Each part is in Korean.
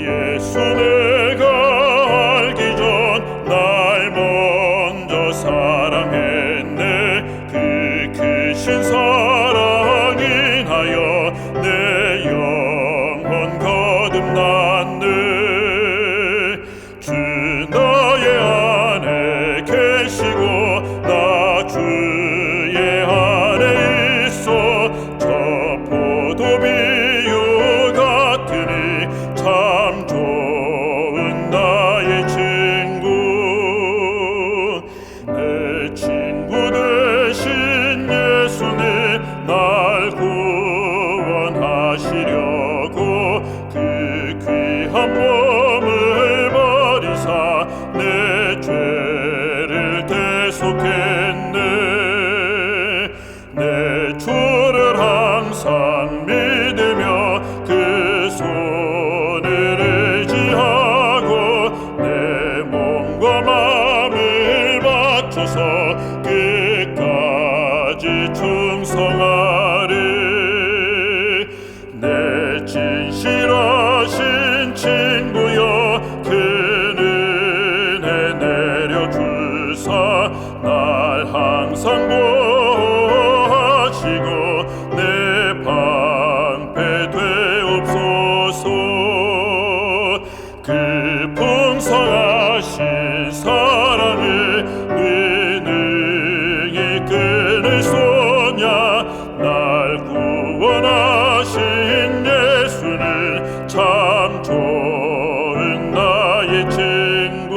예수 내가 알기 전 날 먼저 사랑했네. 그 크신 사랑 인하여 내 영혼 거듭났네. 주 나의 안에 계시고 나 주의 안에 있어. 저 포도비유 같으니 참 좋은 나의 친구. 내 친구 되신 예수님 날 구원하시려고 그 귀한 몸을 버리사 내 죄를 대속했네. 내 주를 항상 믿으며 그 손을 의지하고 내 몸과 마음을 바쳐서 끝까지 충성하리. 내 진실하신 친구여 그 은혜 내려주사 날 항상 보호하시고 내 방패 되옵소서. 그 풍성하신 사랑을 네 능히 끊을 소냐. 날 구원하신 예수는 참 좋은 나의 친구.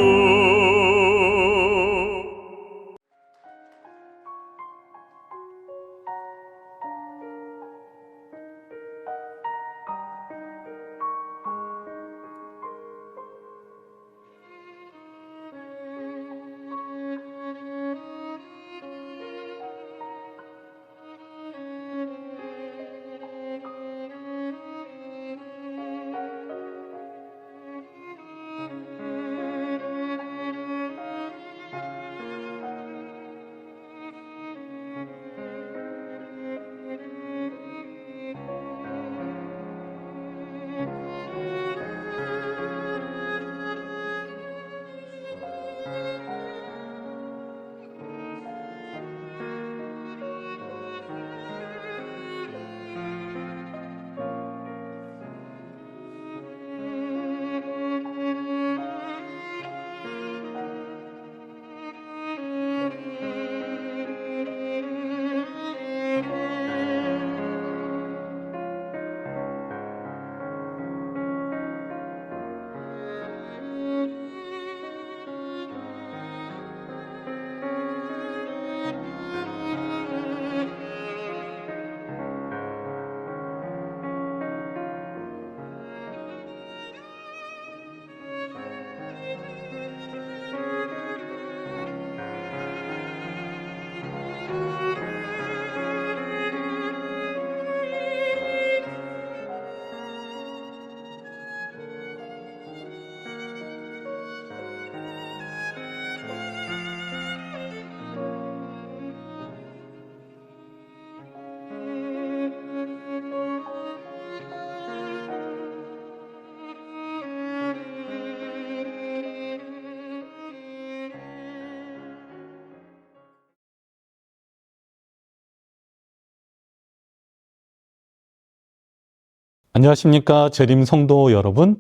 안녕하십니까 재림 성도 여러분.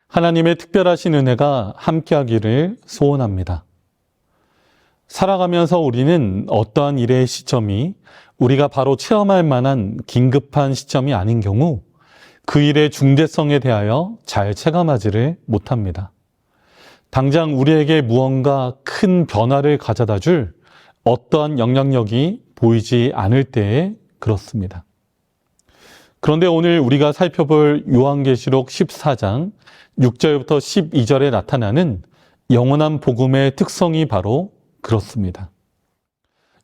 하나님의 특별하신 은혜가 함께하기를 소원합니다. 살아가면서 우리는 어떠한 일의 시점이 우리가 바로 체험할 만한 긴급한 시점이 아닌 경우 그 일의 중대성에 대하여 잘 체감하지를 못합니다. 당장 우리에게 무언가 큰 변화를 가져다 줄 어떠한 영향력이 보이지 않을 때에 그렇습니다. 그런데 오늘 우리가 살펴볼 요한계시록 14장 6절부터 12절에 나타나는 영원한 복음의 특성이 바로 그렇습니다.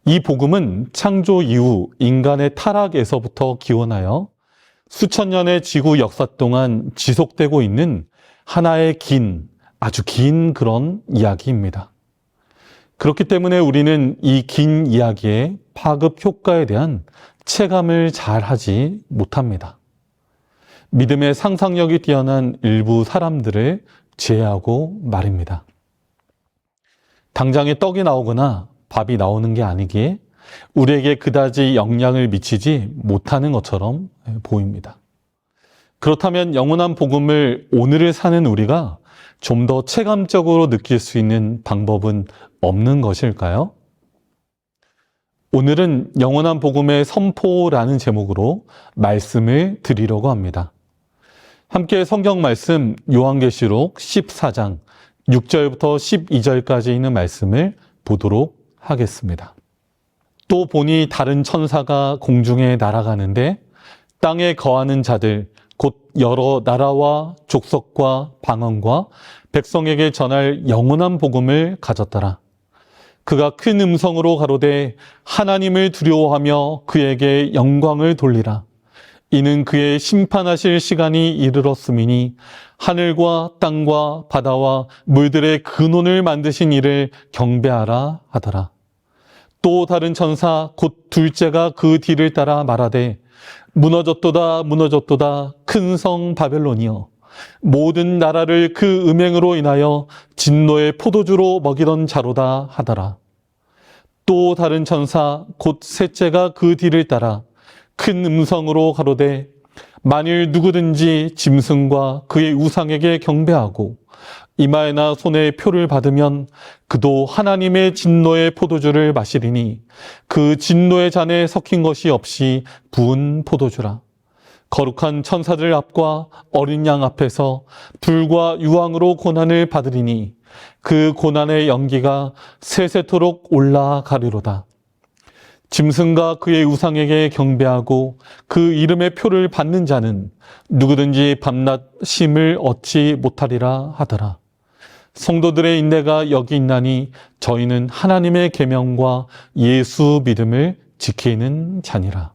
이 복음은 창조 이후 인간의 타락에서부터 기원하여 수천 년의 지구 역사 동안 지속되고 있는 하나의 아주 긴 그런 이야기입니다. 그렇기 때문에 우리는 이 긴 이야기의 파급 효과에 대한 체감을 잘 하지 못합니다. 믿음의 상상력이 뛰어난 일부 사람들을 제외하고 말입니다. 당장에 떡이 나오거나 밥이 나오는 게 아니기에 우리에게 그다지 영향을 미치지 못하는 것처럼 보입니다. 그렇다면 영원한 복음을 오늘을 사는 우리가 좀 더 체감적으로 느낄 수 있는 방법은 없는 것일까요? 오늘은 영원한 복음의 선포라는 제목으로 말씀을 드리려고 합니다. 함께 성경 말씀 요한계시록 14장 6절부터 12절까지 있는 말씀을 보도록 하겠습니다. 또 보니 다른 천사가 공중에 날아가는데 땅에 거하는 자들 곧 여러 나라와 족속과 방언과 백성에게 전할 영원한 복음을 가졌더라. 그가 큰 음성으로 가로되 하나님을 두려워하며 그에게 영광을 돌리라. 이는 그의 심판하실 시간이 이르렀음이니 하늘과 땅과 바다와 물들의 근원을 만드신 이를 경배하라 하더라. 또 다른 천사 곧 둘째가 그 뒤를 따라 말하되 무너졌도다 무너졌도다 큰 성 바벨론이여 모든 나라를 그 음행으로 인하여 진노의 포도주로 먹이던 자로다 하더라. 또 다른 천사 곧 셋째가 그 뒤를 따라 큰 음성으로 가로되 만일 누구든지 짐승과 그의 우상에게 경배하고 이마에나 손에 표를 받으면 그도 하나님의 진노의 포도주를 마시리니 그 진노의 잔에 섞인 것이 없이 부은 포도주라. 거룩한 천사들 앞과 어린 양 앞에서 불과 유황으로 고난을 받으리니 그 고난의 연기가 세세토록 올라가리로다. 짐승과 그의 우상에게 경배하고 그 이름의 표를 받는 자는 누구든지 밤낮 쉼을 얻지 못하리라 하더라. 성도들의 인내가 여기 있나니 저희는 하나님의 계명과 예수 믿음을 지키는 자니라.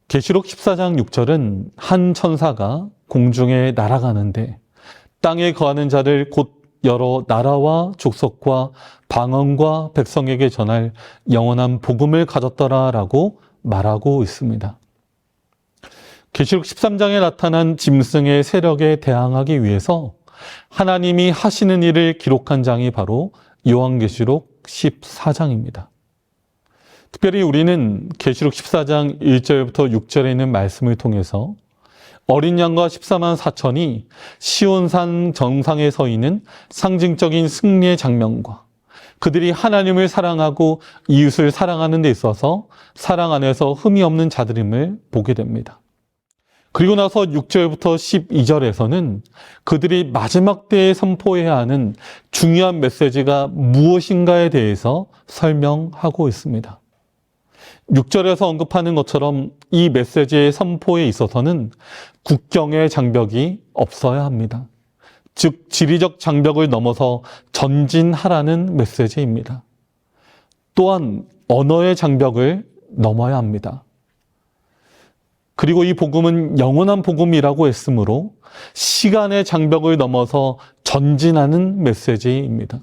계시록 14장 6절은 한 천사가 공중에 날아가는데 땅에 거하는 자를 곧 여러 나라와 족속과 방언과 백성에게 전할 영원한 복음을 가졌더라라고 말하고 있습니다. 계시록 13장에 나타난 짐승의 세력에 대항하기 위해서 하나님이 하시는 일을 기록한 장이 바로 요한계시록 14장입니다. 특별히 우리는 계시록 14장 1절부터 6절에 있는 말씀을 통해서 어린 양과 14만 4천이 시온산 정상에 서 있는 상징적인 승리의 장면과 그들이 하나님을 사랑하고 이웃을 사랑하는 데 있어서 사랑 안에서 흠이 없는 자들임을 보게 됩니다. 그리고 나서 6절부터 12절에서는 그들이 마지막 때에 선포해야 하는 중요한 메시지가 무엇인가에 대해서 설명하고 있습니다. 6절에서 언급하는 것처럼 이 메시지의 선포에 있어서는 국경의 장벽이 없어야 합니다. 즉 지리적 장벽을 넘어서 전진하라는 메시지입니다. 또한 언어의 장벽을 넘어야 합니다. 그리고 이 복음은 영원한 복음이라고 했으므로 시간의 장벽을 넘어서 전진하는 메시지입니다.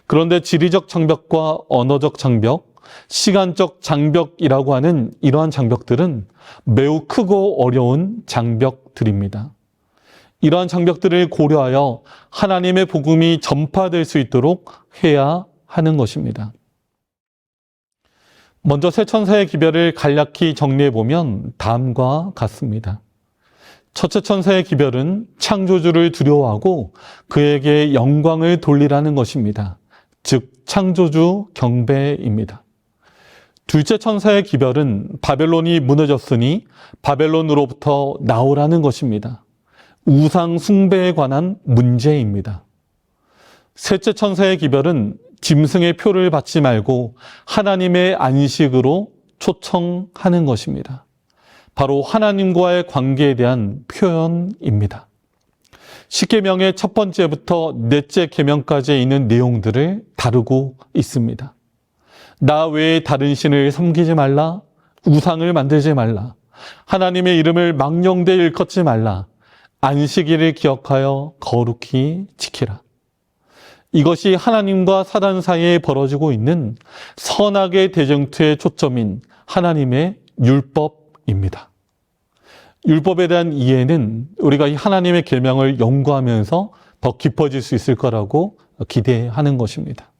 그런데 지리적 장벽과 언어적 장벽, 시간적 장벽이라고 하는 이러한 장벽들은 매우 크고 어려운 장벽들입니다. 이러한 장벽들을 고려하여 하나님의 복음이 전파될 수 있도록 해야 하는 것입니다. 먼저 세 천사의 기별을 간략히 정리해보면 다음과 같습니다. 첫째 천사의 기별은 창조주를 두려워하고 그에게 영광을 돌리라는 것입니다. 즉 창조주 경배입니다. 둘째 천사의 기별은 바벨론이 무너졌으니 바벨론으로부터 나오라는 것입니다. 우상 숭배에 관한 문제입니다. 셋째 천사의 기별은 짐승의 표를 받지 말고 하나님의 안식으로 초청하는 것입니다. 바로 하나님과의 관계에 대한 표현입니다. 십계명의 첫 번째부터 넷째 계명까지 있는 내용들을 다루고 있습니다. 나 외에 다른 신을 섬기지 말라, 우상을 만들지 말라, 하나님의 이름을 망령되이 일컫지 말라, 안식일을 기억하여 거룩히 지키라. 이것이 하나님과 사단 사이에 벌어지고 있는 선악의 대쟁투의 초점인 하나님의 율법입니다. 율법에 대한 이해는 우리가 이 하나님의 계명을 연구하면서 더 깊어질 수 있을 거라고 기대하는 것입니다.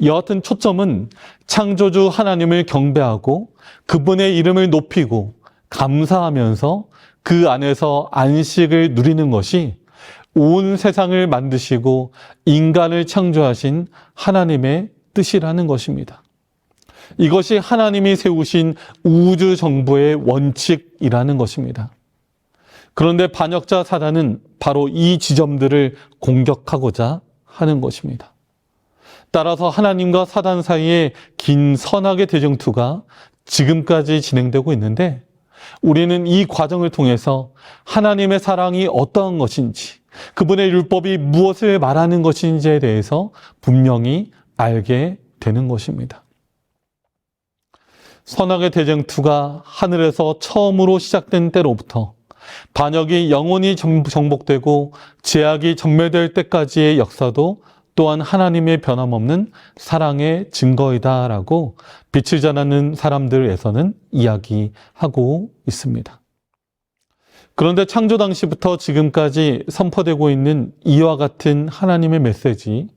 여하튼 초점은 창조주 하나님을 경배하고 그분의 이름을 높이고 감사하면서 그 안에서 안식을 누리는 것이 온 세상을 만드시고 인간을 창조하신 하나님의 뜻이라는 것입니다. 이것이 하나님이 세우신 우주 정부의 원칙이라는 것입니다. 그런데 반역자 사단은 바로 이 지점들을 공격하고자 하는 것입니다. 따라서 하나님과 사단 사이에 긴 선악의 대쟁투가 지금까지 진행되고 있는데 우리는 이 과정을 통해서 하나님의 사랑이 어떠한 것인지, 그분의 율법이 무엇을 말하는 것인지에 대해서 분명히 알게 되는 것입니다. 선악의 대쟁투가 하늘에서 처음으로 시작된 때로부터 반역이 영원히 정복되고 제약이 전멸될 때까지의 역사도 또한 하나님의 변함없는 사랑의 증거이다라고 빛을 전하는 사람들에서는 이야기하고 있습니다. 그런데 창조 당시부터 지금까지 선포되고 있는 이와 같은 하나님의 메시지,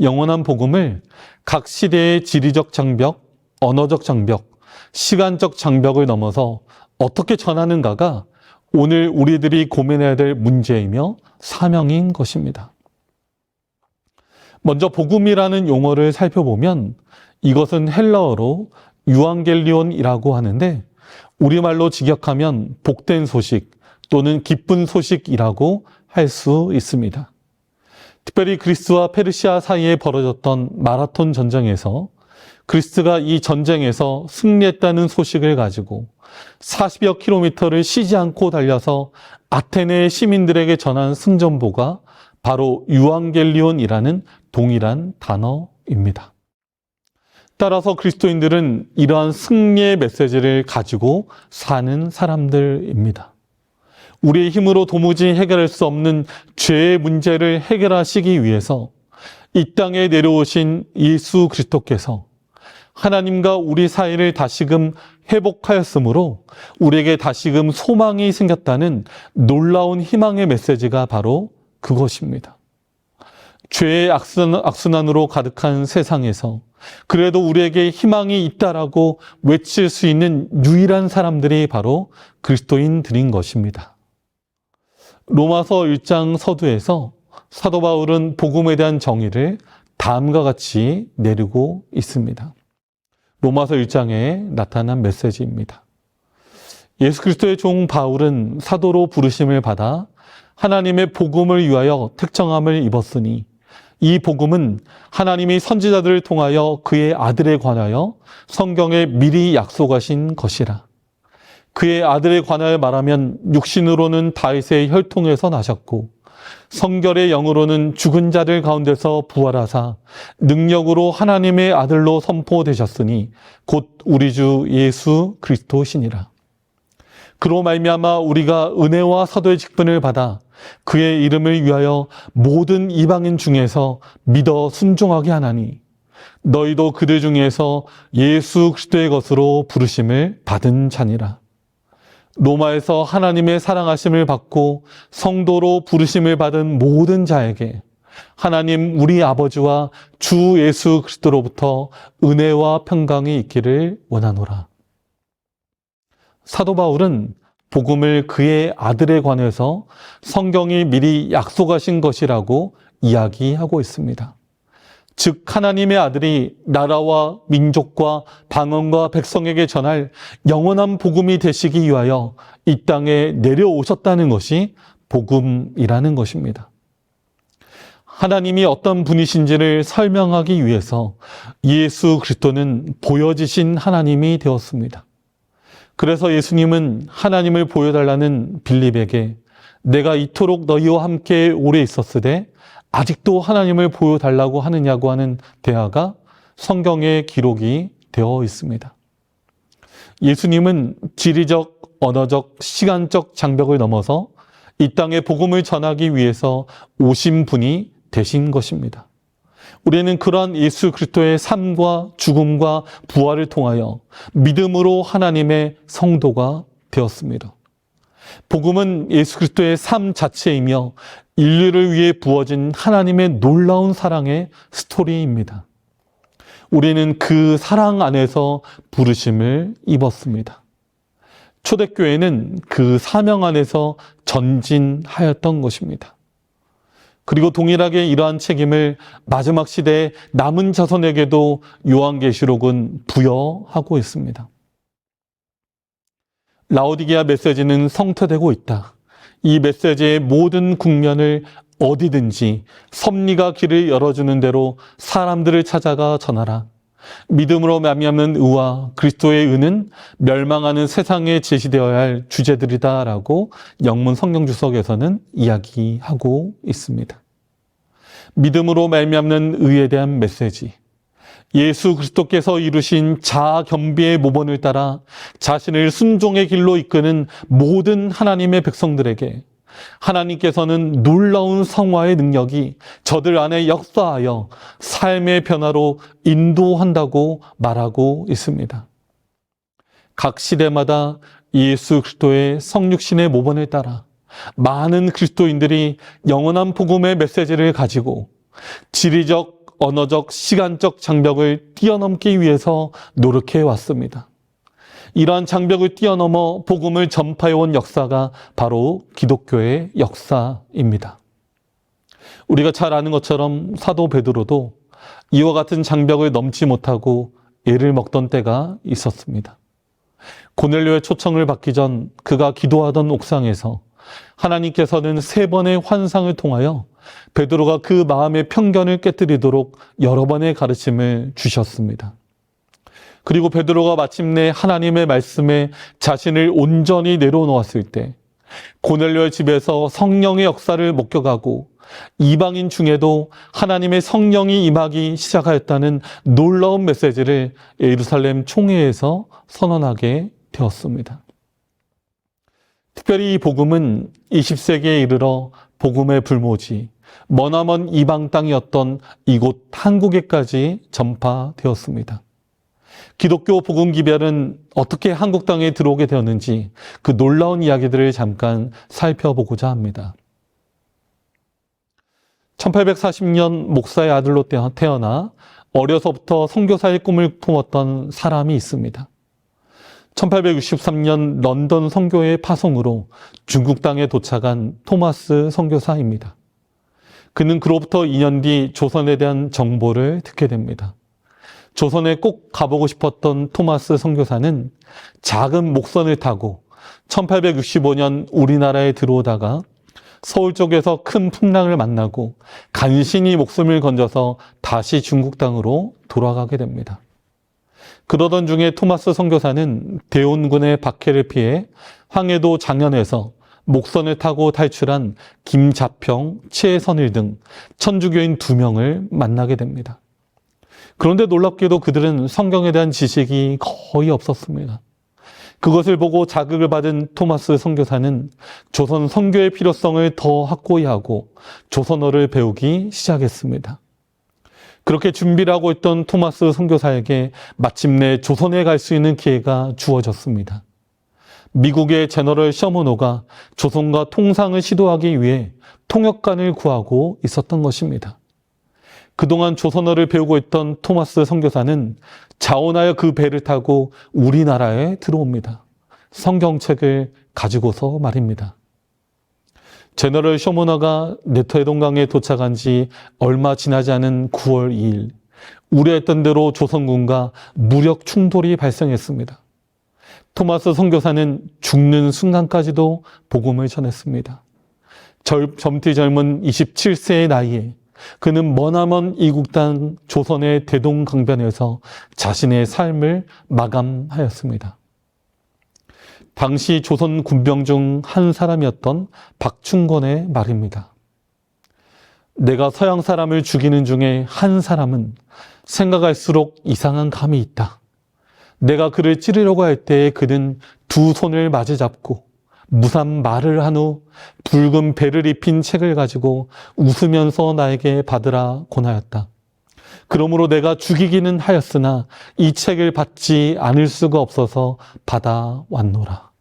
영원한 복음을 각 시대의 지리적 장벽, 언어적 장벽, 시간적 장벽을 넘어서 어떻게 전하는가가 오늘 우리들이 고민해야 될 문제이며 사명인 것입니다. 먼저 복음이라는 용어를 살펴보면 이것은 헬라어로 유앙겔리온이라고 하는데 우리말로 직역하면 복된 소식 또는 기쁜 소식이라고 할 수 있습니다. 특별히 그리스와 페르시아 사이에 벌어졌던 마라톤 전쟁에서 그리스가 이 전쟁에서 승리했다는 소식을 가지고 40여 킬로미터를 쉬지 않고 달려서 아테네 시민들에게 전한 승전보가 바로 유앙겔리온이라는 동일한 단어입니다. 따라서 그리스도인들은 이러한 승리의 메시지를 가지고 사는 사람들입니다. 우리의 힘으로 도무지 해결할 수 없는 죄의 문제를 해결하시기 위해서 이 땅에 내려오신 예수 그리스도께서 하나님과 우리 사이를 다시금 회복하였으므로 우리에게 다시금 소망이 생겼다는 놀라운 희망의 메시지가 바로 그것입니다. 죄의 악순환으로 가득한 세상에서 그래도 우리에게 희망이 있다라고 외칠 수 있는 유일한 사람들이 바로 그리스도인들인 것입니다. 로마서 1장 서두에서 사도 바울은 복음에 대한 정의를 다음과 같이 내리고 있습니다. 로마서 1장에 나타난 메시지입니다. 예수 그리스도의 종 바울은 사도로 부르심을 받아 하나님의 복음을 위하여 택정함을 입었으니 이 복음은 하나님이 선지자들을 통하여 그의 아들에 관하여 성경에 미리 약속하신 것이라. 그의 아들에 관하여 말하면 육신으로는 다윗의 혈통에서 나셨고 성결의 영으로는 죽은 자들 가운데서 부활하사 능력으로 하나님의 아들로 선포되셨으니 곧 우리 주 예수 그리스도시니라. 그로 말미암아 우리가 은혜와 사도의 직분을 받아 그의 이름을 위하여 모든 이방인 중에서 믿어 순종하게 하나니 너희도 그들 중에서 예수 그리스도의 것으로 부르심을 받은 자니라. 로마에서 하나님의 사랑하심을 받고 성도로 부르심을 받은 모든 자에게 하나님 우리 아버지와 주 예수 그리스도로부터 은혜와 평강이 있기를 원하노라. 사도 바울은 복음을 그의 아들에 관해서 성경이 미리 약속하신 것이라고 이야기하고 있습니다. 즉 하나님의 아들이 나라와 민족과 방언과 백성에게 전할 영원한 복음이 되시기 위하여 이 땅에 내려오셨다는 것이 복음이라는 것입니다. 하나님이 어떤 분이신지를 설명하기 위해서 예수 그리스도는 보여지신 하나님이 되었습니다. 그래서 예수님은 하나님을 보여달라는 빌립에게 내가 이토록 너희와 함께 오래 있었으되 아직도 하나님을 보여달라고 하느냐고 하는 대화가 성경에 기록이 되어 있습니다. 예수님은 지리적, 언어적, 시간적 장벽을 넘어서 이 땅에 복음을 전하기 위해서 오신 분이 되신 것입니다. 우리는 그러한 예수 그리스도의 삶과 죽음과 부활을 통하여 믿음으로 하나님의 성도가 되었습니다. 복음은 예수 그리스도의 삶 자체이며 인류를 위해 부어진 하나님의 놀라운 사랑의 스토리입니다. 우리는 그 사랑 안에서 부르심을 입었습니다. 초대교회는 그 사명 안에서 전진하였던 것입니다. 그리고 동일하게 이러한 책임을 마지막 시대의 남은 자손에게도 요한계시록은 부여하고 있습니다. 라오디게아 메시지는 성토되고 있다. 이 메시지의 모든 국면을 어디든지 섭리가 길을 열어주는 대로 사람들을 찾아가 전하라. 믿음으로 말미암는 의와 그리스도의 의는 멸망하는 세상에 제시되어야 할 주제들이다라고 영문 성경 주석에서는 이야기하고 있습니다. 믿음으로 말미암는 의에 대한 메시지, 예수 그리스도께서 이루신 자아 겸비의 모본을 따라 자신을 순종의 길로 이끄는 모든 하나님의 백성들에게 하나님께서는 놀라운 성화의 능력이 저들 안에 역사하여 삶의 변화로 인도한다고 말하고 있습니다. 각 시대마다 예수 그리스도의 성육신의 모본을 따라 많은 그리스도인들이 영원한 복음의 메시지를 가지고 지리적, 언어적, 시간적 장벽을 뛰어넘기 위해서 노력해 왔습니다. 이러한 장벽을 뛰어넘어 복음을 전파해온 역사가 바로 기독교의 역사입니다. 우리가 잘 아는 것처럼 사도 베드로도 이와 같은 장벽을 넘지 못하고 애를 먹던 때가 있었습니다. 고넬료의 초청을 받기 전 그가 기도하던 옥상에서 하나님께서는 3번의 환상을 통하여 베드로가 그 마음의 편견을 깨뜨리도록 여러 번의 가르침을 주셨습니다. 그리고 베드로가 마침내 하나님의 말씀에 자신을 온전히 내려놓았을 때 고넬료의 집에서 성령의 역사를 목격하고 이방인 중에도 하나님의 성령이 임하기 시작하였다는 놀라운 메시지를 예루살렘 총회에서 선언하게 되었습니다. 특별히 이 복음은 20세기에 이르러 복음의 불모지, 머나먼 이방 땅이었던 이곳 한국에까지 전파되었습니다. 기독교 복음 기별은 어떻게 한국 땅에 들어오게 되었는지 그 놀라운 이야기들을 잠깐 살펴보고자 합니다. 1840년 목사의 아들로 태어나 어려서부터 선교사의 꿈을 품었던 사람이 있습니다. 1863년 런던 선교회 파송으로 중국 땅에 도착한 토마스 선교사입니다. 그는 그로부터 2년 뒤 조선에 대한 정보를 듣게 됩니다. 조선에 꼭 가보고 싶었던 토마스 선교사는 작은 목선을 타고 1865년 우리나라에 들어오다가 서울 쪽에서 큰 풍랑을 만나고 간신히 목숨을 건져서 다시 중국 땅으로 돌아가게 됩니다. 그러던 중에 토마스 선교사는 대원군의 박해를 피해 황해도 장현에서 목선을 타고 탈출한 김자평, 최선일 등 천주교인 2명을 만나게 됩니다. 그런데 놀랍게도 그들은 성경에 대한 지식이 거의 없었습니다. 그것을 보고 자극을 받은 토마스 선교사는 조선 선교의 필요성을 더 확고히 하고 조선어를 배우기 시작했습니다. 그렇게 준비를 하고 있던 토마스 선교사에게 마침내 조선에 갈 수 있는 기회가 주어졌습니다. 미국의 제너럴 셔먼호가 조선과 통상을 시도하기 위해 통역관을 구하고 있었던 것입니다. 그동안 조선어를 배우고 있던 토마스 선교사는 자원하여 그 배를 타고 우리나라에 들어옵니다. 성경책을 가지고서 말입니다. 제너럴 셔먼호가 네터해동강에 도착한 지 얼마 지나지 않은 9월 2일, 우려했던 대로 조선군과 무력 충돌이 발생했습니다. 토마스 선교사는 죽는 순간까지도 복음을 전했습니다. 젊디 젊은 27세의 나이에 그는 머나먼 이국 땅 조선의 대동강변에서 자신의 삶을 마감하였습니다. 당시 조선 군병 중 한 사람이었던 박충권의 말입니다. 내가 서양 사람을 죽이는 중에 한 사람은 생각할수록 이상한 감이 있다. 내가 그를 찌르려고 할 때에 그는 2 손을 마주 잡고 무산 말을 한 후 붉은 배를 입힌 책을 가지고 웃으면서 나에게 받으라 권하였다. 그러므로 내가 죽이기는 하였으나 이 책을 받지 않을 수가 없어서 받아왔노라.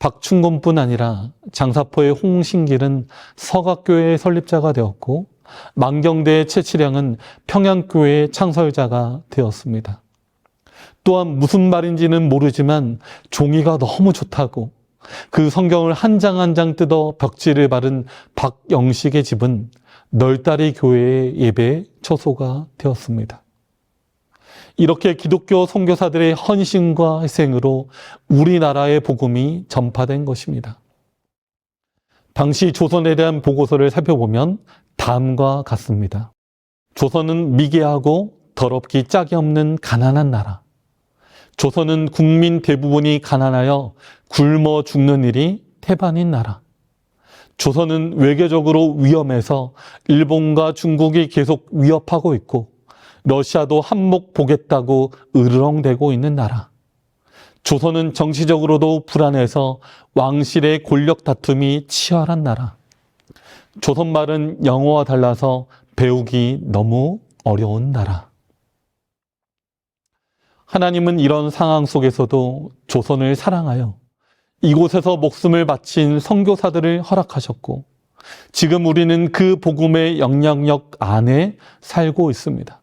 박충곤뿐 아니라 장사포의 홍신길은 서각교회의 설립자가 되었고 만경대의 최치량은 평양교회의 창설자가 되었습니다. 또한 무슨 말인지는 모르지만 종이가 너무 좋다고 그 성경을 한 장 한 장 뜯어 벽지를 바른 박영식의 집은 널다리 교회의 예배 처소가 되었습니다. 이렇게 기독교 선교사들의 헌신과 희생으로 우리나라의 복음이 전파된 것입니다. 당시 조선에 대한 보고서를 살펴보면 다음과 같습니다. 조선은 미개하고 더럽기 짝이 없는 가난한 나라. 조선은 국민 대부분이 가난하여 굶어 죽는 일이 태반인 나라. 조선은 외교적으로 위험해서 일본과 중국이 계속 위협하고 있고 러시아도 한몫 보겠다고 으르렁대고 있는 나라. 조선은 정치적으로도 불안해서 왕실의 권력 다툼이 치열한 나라. 조선말은 영어와 달라서 배우기 너무 어려운 나라. 하나님은 이런 상황 속에서도 조선을 사랑하여 이곳에서 목숨을 바친 선교사들을 허락하셨고 지금 우리는 그 복음의 영향력 안에 살고 있습니다.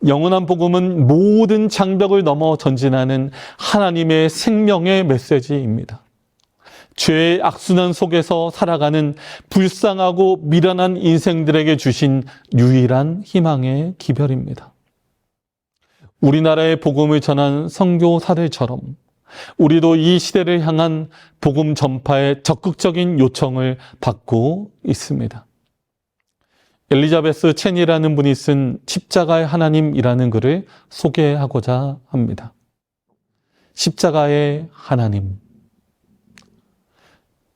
영원한 복음은 모든 장벽을 넘어 전진하는 하나님의 생명의 메시지입니다. 죄의 악순환 속에서 살아가는 불쌍하고 미련한 인생들에게 주신 유일한 희망의 기별입니다. 우리나라의 복음을 전한 선교사들처럼 우리도 이 시대를 향한 복음 전파의 적극적인 요청을 받고 있습니다. 엘리자베스 첸이라는 분이 쓴 십자가의 하나님이라는 글을 소개하고자 합니다. 십자가의 하나님.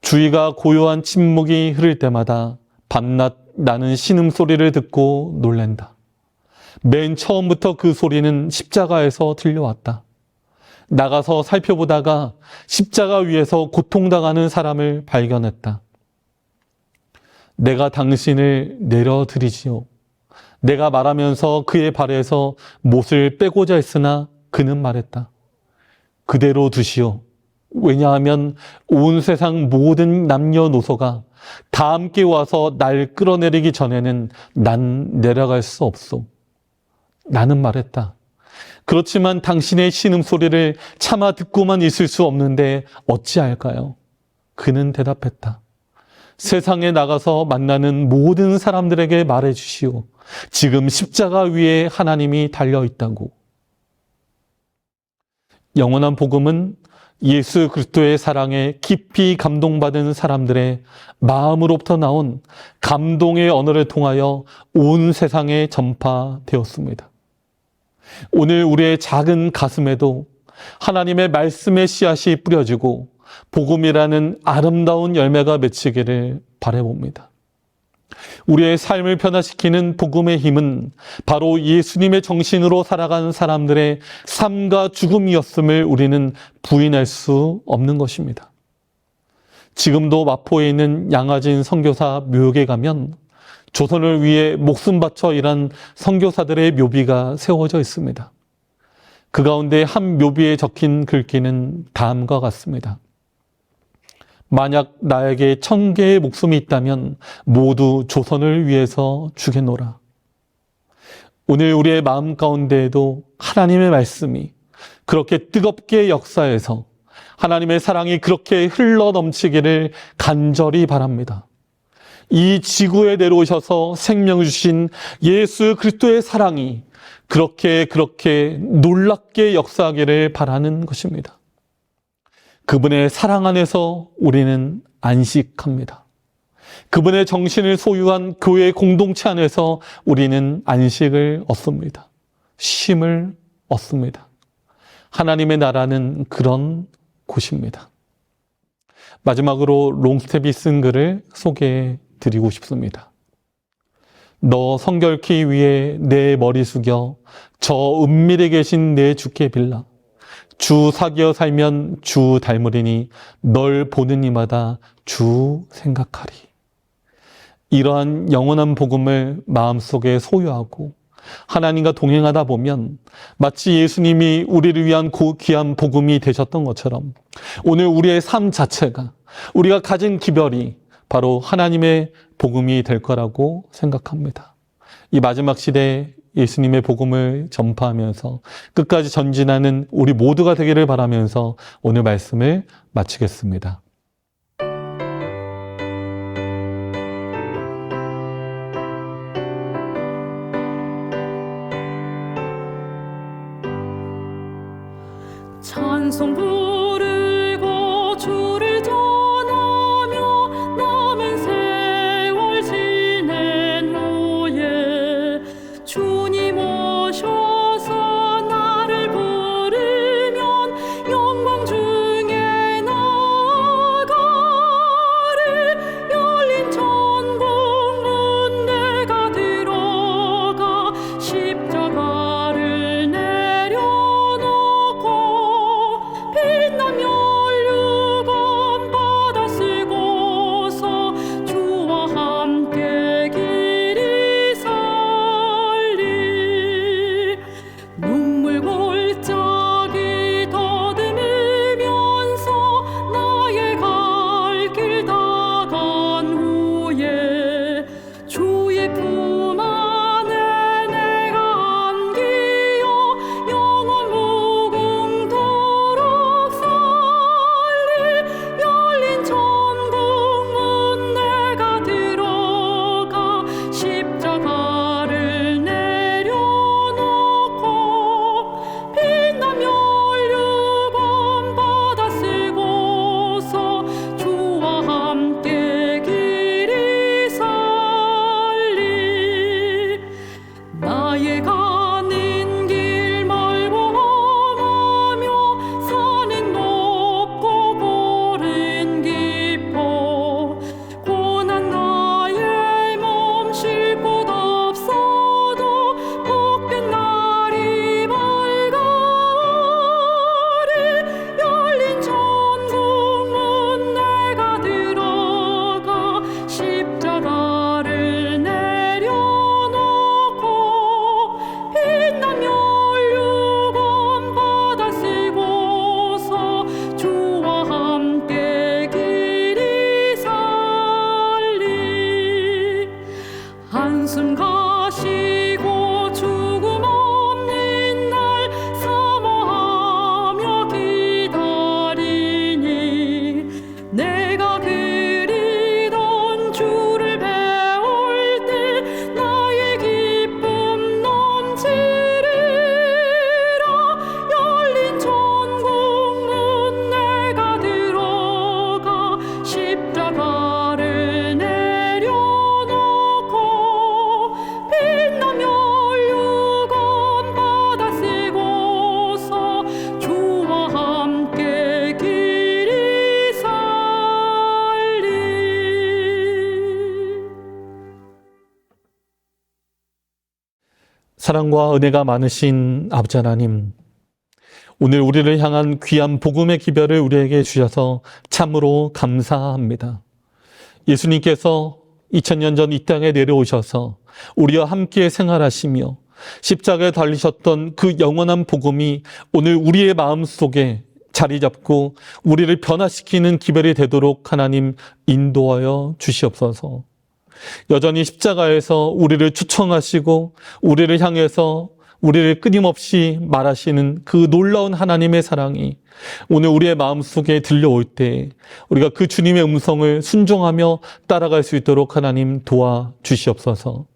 주위가 고요한 침묵이 흐를 때마다 밤낮 나는 신음소리를 듣고 놀랜다. 맨 처음부터 그 소리는 십자가에서 들려왔다. 나가서 살펴보다가 십자가 위에서 고통당하는 사람을 발견했다. 내가 당신을 내려드리지요. 내가 말하면서 그의 발에서 못을 빼고자 했으나 그는 말했다. 그대로 두시오. 왜냐하면 온 세상 모든 남녀노소가 다 함께 와서 날 끌어내리기 전에는 난 내려갈 수 없소. 나는 말했다. 그렇지만 당신의 신음소리를 차마 듣고만 있을 수 없는데 어찌할까요? 그는 대답했다. 세상에 나가서 만나는 모든 사람들에게 말해주시오. 지금 십자가 위에 하나님이 달려있다고. 영원한 복음은 예수 그리스도의 사랑에 깊이 감동받은 사람들의 마음으로부터 나온 감동의 언어를 통하여 온 세상에 전파되었습니다. 오늘 우리의 작은 가슴에도 하나님의 말씀의 씨앗이 뿌려지고 복음이라는 아름다운 열매가 맺히기를 바라봅니다. 우리의 삶을 변화시키는 복음의 힘은 바로 예수님의 정신으로 살아간 사람들의 삶과 죽음이었음을 우리는 부인할 수 없는 것입니다. 지금도 마포에 있는 양화진 선교사 묘역에 가면 조선을 위해 목숨 바쳐 일한 선교사들의 묘비가 세워져 있습니다. 그 가운데 한 묘비에 적힌 글귀는 다음과 같습니다. 만약 나에게 1000개의 목숨이 있다면 모두 조선을 위해서 주겠노라. 오늘 우리의 마음 가운데에도 하나님의 말씀이 그렇게 뜨겁게 역사해서 하나님의 사랑이 그렇게 흘러 넘치기를 간절히 바랍니다. 이 지구에 내려오셔서 생명을 주신 예수 그리스도의 사랑이 그렇게 놀랍게 역사하기를 바라는 것입니다. 그분의 사랑 안에서 우리는 안식합니다. 그분의 정신을 소유한 교회 공동체 안에서 우리는 안식을 얻습니다. 쉼을 얻습니다. 하나님의 나라는 그런 곳입니다. 마지막으로 롱스텝이 쓴 글을 소개해 드리고 싶습니다. 너 성결케 위해 내 머리 숙여 저 은밀에 계신 내 주께 빌라. 주 사귀어 살면 주 닮으리니 널 보는 이마다 주 생각하리. 이러한 영원한 복음을 마음속에 소유하고 하나님과 동행하다 보면 마치 예수님이 우리를 위한 귀한 복음이 되셨던 것처럼 오늘 우리의 삶 자체가, 우리가 가진 기별이 바로 하나님의 복음이 될 거라고 생각합니다. 이 마지막 시대에 예수님의 복음을 전파하면서 끝까지 전진하는 우리 모두가 되기를 바라면서 오늘 말씀을 마치겠습니다. 찬송 부르고 주를 전하며 남은 세월 지낸 후에 주님 오셔서 나를 부르면 영광 중에 나아가리. 열린 천국 문 내가 들어가 십자가를 빛나며 율법 받아 쓰고서 주와 함께 길이 살리. 눈물 골짜기 더듬으면서 나의 갈 길 다 간 후에 주의 품 안에 내가 안기어 영원 무궁토록 열린 천국 문 내가 들어가 십자가를 내려놓고 빛나며 율법 받아 쓰고서 주와 함께 길이 살리. 나의 가는 길 멀고 험하며 산은 높고 골은 깊어 고난 나의 몸 쉴 곳 없어도 복된 날이 밝아오리. 열린 천국 문 내가 들어가 십자가를 내려놓고 빛나며 율법 받아 쓰고서 주와 함께 길이 살리. 한숨 가시고 죽음 없는 날 사모하며 기다리니 내가 그리던 주를 배울 때 나의 기쁨 넘치리라. 열린 천국 문 내가 들어가 십자가를 내려놓고 빛나며 율법 받아 쓰고서 주와 함께 길이 살리. 사랑과 은혜가 많으신 아버지 하나님, 오늘 우리를 향한 귀한 복음의 기별을 우리에게 주셔서 참으로 감사합니다. 예수님께서 2000년 전 이 땅에 내려오셔서 우리와 함께 생활하시며 십자가에 달리셨던 그 영원한 복음이 오늘 우리의 마음속에 자리 잡고 우리를 변화시키는 기별이 되도록 하나님 인도하여 주시옵소서. 여전히 십자가에서 우리를 초청하시고 우리를 향해서 우리를 끊임없이 말하시는 그 놀라운 하나님의 사랑이 오늘 우리의 마음속에 들려올 때 우리가 그 주님의 음성을 순종하며 따라갈 수 있도록 하나님 도와주시옵소서.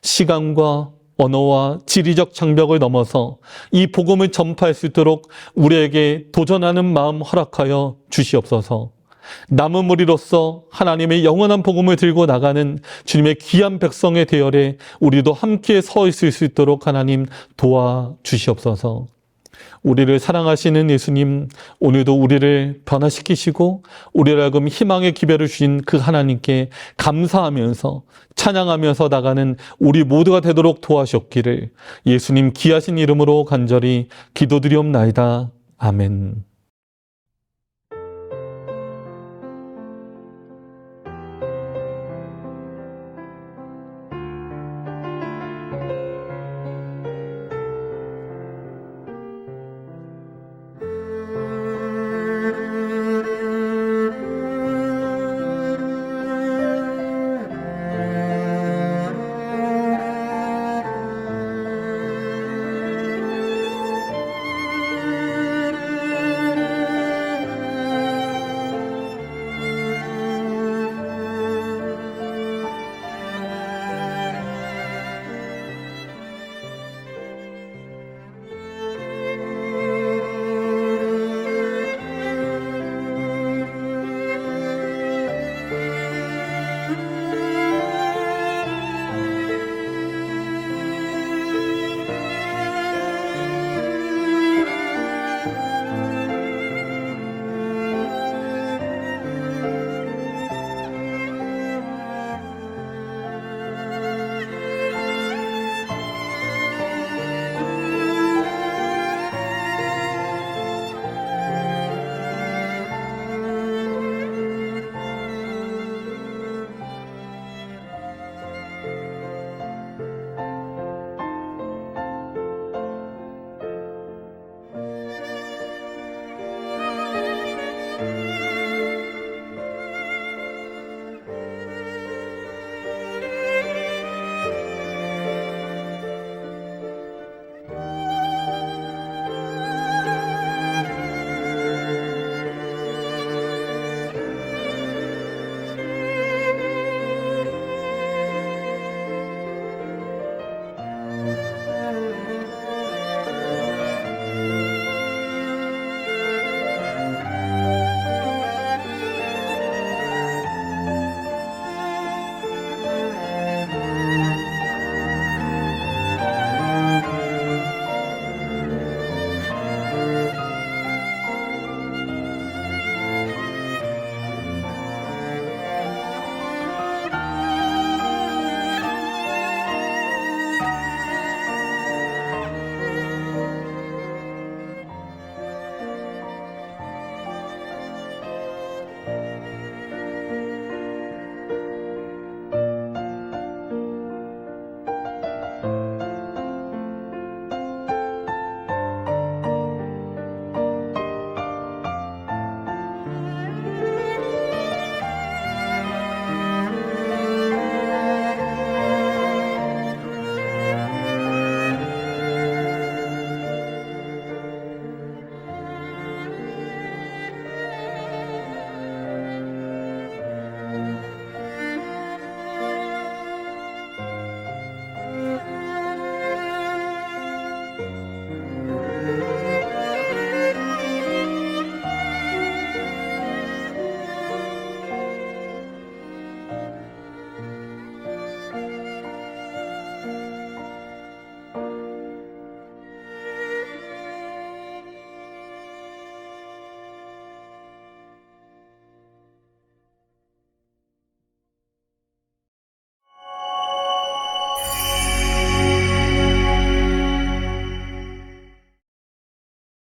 시간과 언어와 지리적 장벽을 넘어서 이 복음을 전파할 수 있도록 우리에게 도전하는 마음 허락하여 주시옵소서. 남은 무리로서 하나님의 영원한 복음을 들고 나가는 주님의 귀한 백성의 대열에 우리도 함께 서 있을 수 있도록 하나님 도와주시옵소서. 우리를 사랑하시는 예수님, 오늘도 우리를 변화시키시고 우리를 하여금 희망의 기별을 주신 그 하나님께 감사하면서 찬양하면서 나가는 우리 모두가 되도록 도와주옵기를 예수님 귀하신 이름으로 간절히 기도드리옵나이다. 아멘.